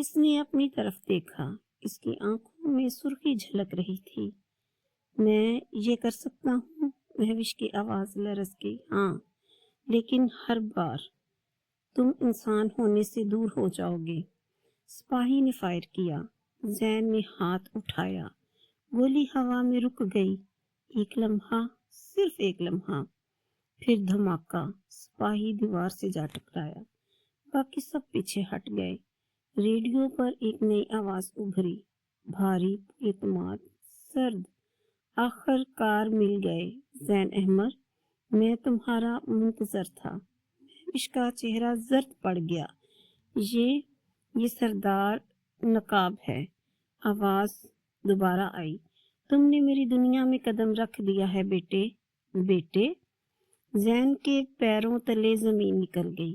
اس نے اپنی طرف دیکھا، اس کی آنکھوں میں سرخی جھلک رہی تھی۔ میں یہ کر سکتا ہوں؟ مہوش کی آواز لرز گئی۔ ہاں، لیکن ہر بار تم انسان ہونے سے دور ہو جاؤ گے۔ سپاہی نے فائر کیا۔ زین نے ہاتھ اٹھایا، گولی ہوا میں رک گئی۔ ایک لمحہ، صرف ایک لمحہ، پھر دھماکہ، سپاہی دیوار سے جا ٹکرایا۔ باقی سب پیچھے ہٹ گئے۔ ریڈیو پر ایک نئی آواز ابھری، بھاری، اعتماد، سرد۔ آخر کار مل گئے زین احمد، میں تمہارا منتظر تھا۔ مہوش کا چہرہ زرد پڑ گیا۔ یہ سردار نقاب ہے۔ آواز دوبارہ آئی، تم نے میری دنیا میں قدم رکھ دیا ہے بیٹے۔ بیٹے؟ زین کے پیروں تلے زمین نکل گئی۔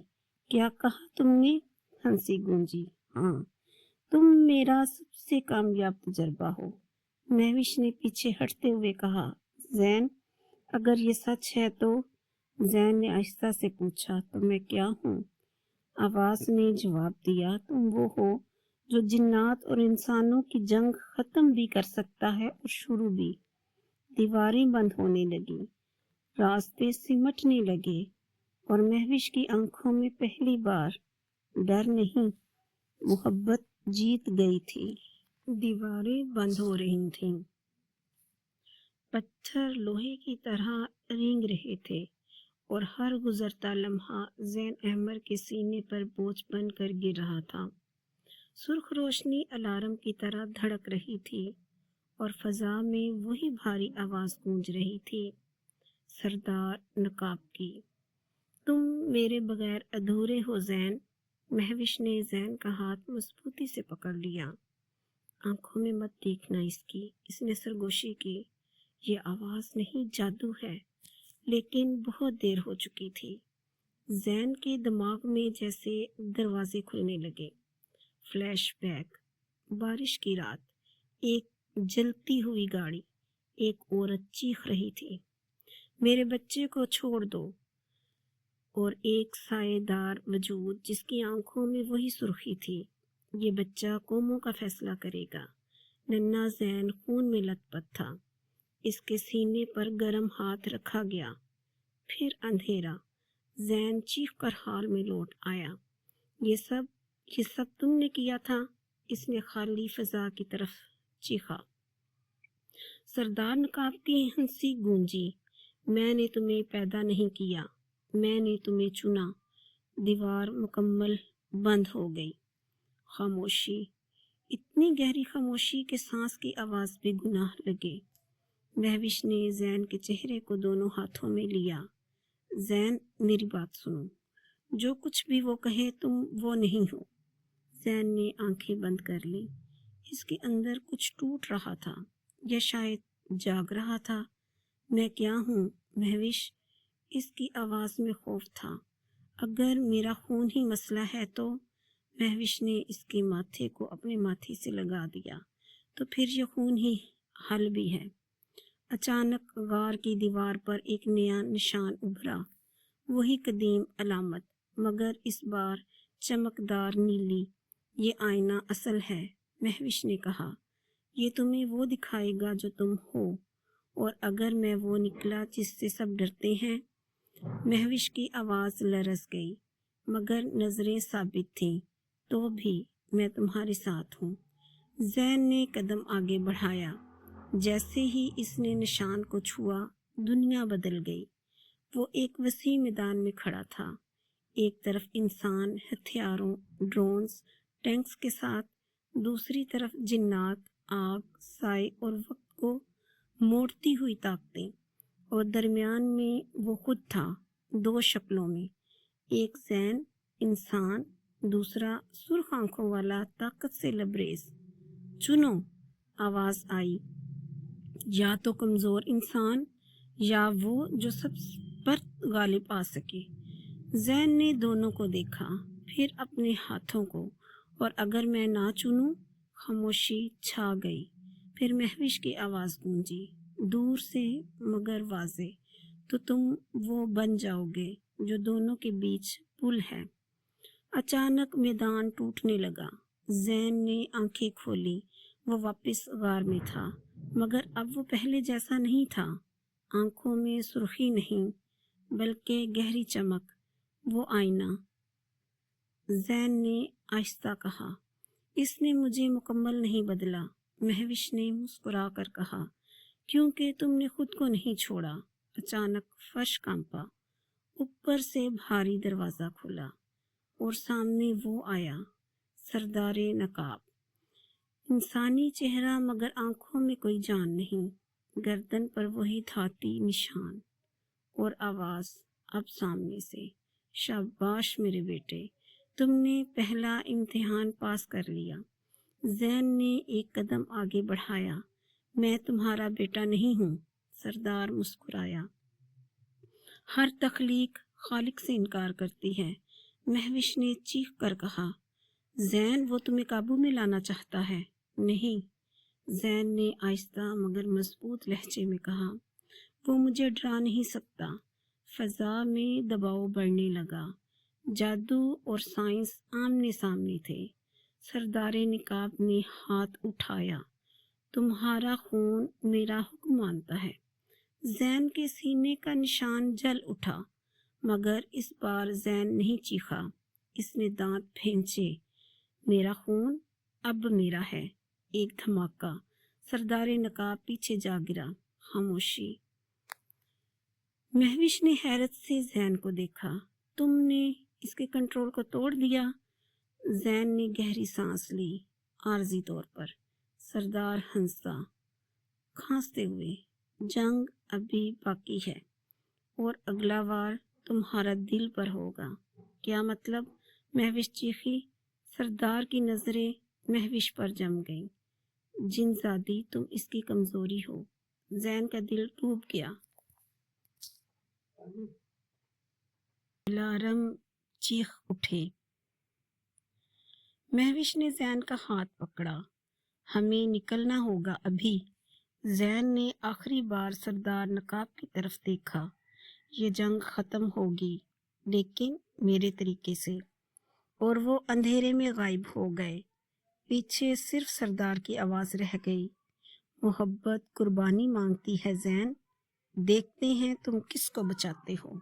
کیا کہا تم نے؟ ہنسی گونجی۔ ہاں، تم میرا سب سے کامیاب تجربہ ہو، مہوش نے پیچھے ہٹتے ہوئے کہا۔ زین، اگر یہ سچ ہے تو؟ زین نے آہستہ سے پوچھا، تو میں کیا ہوں؟ آواز نے جواب دیا، تم وہ ہو جو جنات اور انسانوں کی جنگ ختم بھی کر سکتا ہے اور شروع بھی۔ دیواریں بند ہونے لگی، راستے سمٹنے لگے، اور مہوش کی آنکھوں میں پہلی بار ڈر نہیں، محبت جیت گئی تھی۔ دیواریں بند ہو رہی تھیں، پتھر لوہے کی طرح رینگ رہے تھے، اور ہر گزرتا لمحہ زین احمد کے سینے پر بوجھ بن کر گر رہا تھا۔ سرخ روشنی الارم کی طرح دھڑک رہی تھی، اور فضا میں وہی بھاری آواز گونج رہی تھی، سردار نقاب کی، تم میرے بغیر ادھورے ہو زین۔ مہوش نے زین کا ہاتھ مضبوطی سے پکڑ لیا۔ آنکھوں میں مت دیکھنا اس کی، اس نے سرگوشی کی۔ یہ آواز نہیں، جادو ہے، لیکن بہت دیر ہو چکی تھی۔ زین کے دماغ میں جیسے دروازے کھلنے لگے۔ فلیش بیک، بارش کی رات، ایک جلتی ہوئی گاڑی، ایک عورت چیخ رہی تھی، میرے بچے کو چھوڑ دو، اور ایک سائے دار وجود جس کی آنکھوں میں وہی سرخی تھی، یہ بچہ قوموں کا فیصلہ کرے گا۔ ننھا زین خون میں لت پت تھا، اس کے سینے پر گرم ہاتھ رکھا گیا۔ پھر اندھیرا۔ زین چیخ کر حال میں لوٹ آیا۔ یہ سب تم نے کیا تھا؟ اس نے خالی فضا کی طرف چیخا۔ سردار نقاب کی ہنسی گونجی، میں نے تمہیں پیدا نہیں کیا، میں نے تمہیں چنا۔ دیوار مکمل بند ہو گئی۔ خاموشی، اتنی گہری خاموشی کہ سانس کی آواز بھی گناہ لگے۔ مہوش نے زین کے چہرے کو دونوں ہاتھوں میں لیا۔ زین، میری بات سنو، جو کچھ بھی وہ کہے تم وہ نہیں ہو۔ زین نے آنکھیں بند کر لی۔ اس کے اندر کچھ ٹوٹ رہا تھا، یا شاید جاگ رہا تھا۔ میں کیا ہوں مہوش؟ اس کی آواز میں خوف تھا۔ اگر میرا خون ہی مسئلہ ہے تو؟ مہوش نے اس کے ماتھے کو اپنے ماتھے سے لگا دیا، تو پھر یہ خون ہی حل بھی ہے۔ اچانک غار کی دیوار پر ایک نیا نشان ابھرا، وہی قدیم علامت، مگر اس بار چمکدار نیلی۔ یہ آئینہ اصل ہے، مہوش نے کہا، یہ تمہیں وہ دکھائے گا جو تم ہو، اور اگر میں وہ نکلا جس سے سب ڈرتے ہیں۔ مہوش کی آواز لرز گئی، مگر نظریں ثابت تھیں، تو بھی میں تمہارے ساتھ ہوں۔ زین نے قدم آگے بڑھایا۔ جیسے ہی اس نے نشان کو چھوا، دنیا بدل گئی۔ وہ ایک وسیع میدان میں کھڑا تھا، ایک طرف انسان ہتھیاروں، ڈرونز، ٹینکس کے ساتھ، دوسری طرف جنات، آگ، سائے اور وقت کو موڑتی ہوئی طاقتیں، اور درمیان میں وہ خود تھا، دو شکلوں میں، ایک زین انسان، دوسرا سرخ آنکھوں والا، طاقت سے لبریز۔ چنو، آواز آئی، یا تو کمزور انسان، یا وہ جو سب پر غالب آ سکے۔ زین نے دونوں کو دیکھا، پھر اپنے ہاتھوں کو، اور اگر میں نہ چنوں؟ خاموشی چھا گئی۔ پھر مہوش کی آواز گونجی، دور سے مگر واضح، تو تم وہ بن جاؤ گے جو دونوں کے بیچ پل ہے۔ اچانک میدان ٹوٹنے لگا، زین نے آنکھیں کھولی. وہ واپس غار میں تھا مگر اب وہ پہلے جیسا نہیں تھا. آنکھوں میں سرخی نہیں بلکہ گہری چمک. وہ آئینہ. زین نے آہستہ کہا. اس نے مجھے مکمل نہیں بدلا. مہوش نے مسکرا کر کہا. کیونکہ تم نے خود کو نہیں چھوڑا. اچانک فرش کانپا. اوپر سے بھاری دروازہ کھلا اور سامنے وہ آیا. سردار نقاب. انسانی چہرہ مگر آنکھوں میں کوئی جان نہیں. گردن پر وہی دھاتی نشان اور آواز اب سامنے سے. شاباش میرے بیٹے, تم نے پہلا امتحان پاس کر لیا. زین نے ایک قدم آگے بڑھایا. میں تمہارا بیٹا نہیں ہوں. سردار مسکرایا. ہر تخلیق خالق سے انکار کرتی ہے. مہوش نے چیخ کر کہا. زین وہ تمہیں قابو میں لانا چاہتا ہے. نہیں. زین نے آہستہ مگر مضبوط لہجے میں کہا. وہ مجھے ڈرا نہیں سکتا. فضا میں دباؤ بڑھنے لگا. جادو اور سائنس آمنے سامنے تھے. سردار نقاب نے ہاتھ اٹھایا. تمہارا خون میرا حکم مانتا ہے. زین کے سینے کا نشان جل اٹھا مگر اس بار زین نہیں چیخا. اس نے دانت بھینچے. میرا خون اب میرا ہے. ایک دھماکہ. سردار نقاب پیچھے جا گرا. خاموشی. مہوش نے حیرت سے زین کو دیکھا. تم نے اس کے کنٹرول کو توڑ دیا. زین نے گہری سانس لی. عارضی طور پر. سردار ہنسا کھانستے ہوئے. جنگ ابھی باقی ہے اور اگلا وار تمہارا دل پر ہوگا. کیا مطلب؟ مہوش چیخی. سردار کی نظریں مہوش پر جم گئیں. جن زادی تم اس کی کمزوری ہو. زین کا دل ڈوب گیا. الارم چیخ اٹھے. مہوش نے زین کا ہاتھ پکڑا. ہمیں نکلنا ہوگا ابھی. زین نے آخری بار سردار نقاب کی طرف دیکھا. یہ جنگ ختم ہوگی لیکن میرے طریقے سے. اور وہ اندھیرے میں غائب ہو گئے. پیچھے صرف سردار کی آواز رہ گئی. محبت قربانی مانگتی ہے زین. دیکھتے ہیں تم کس کو بچاتے ہو.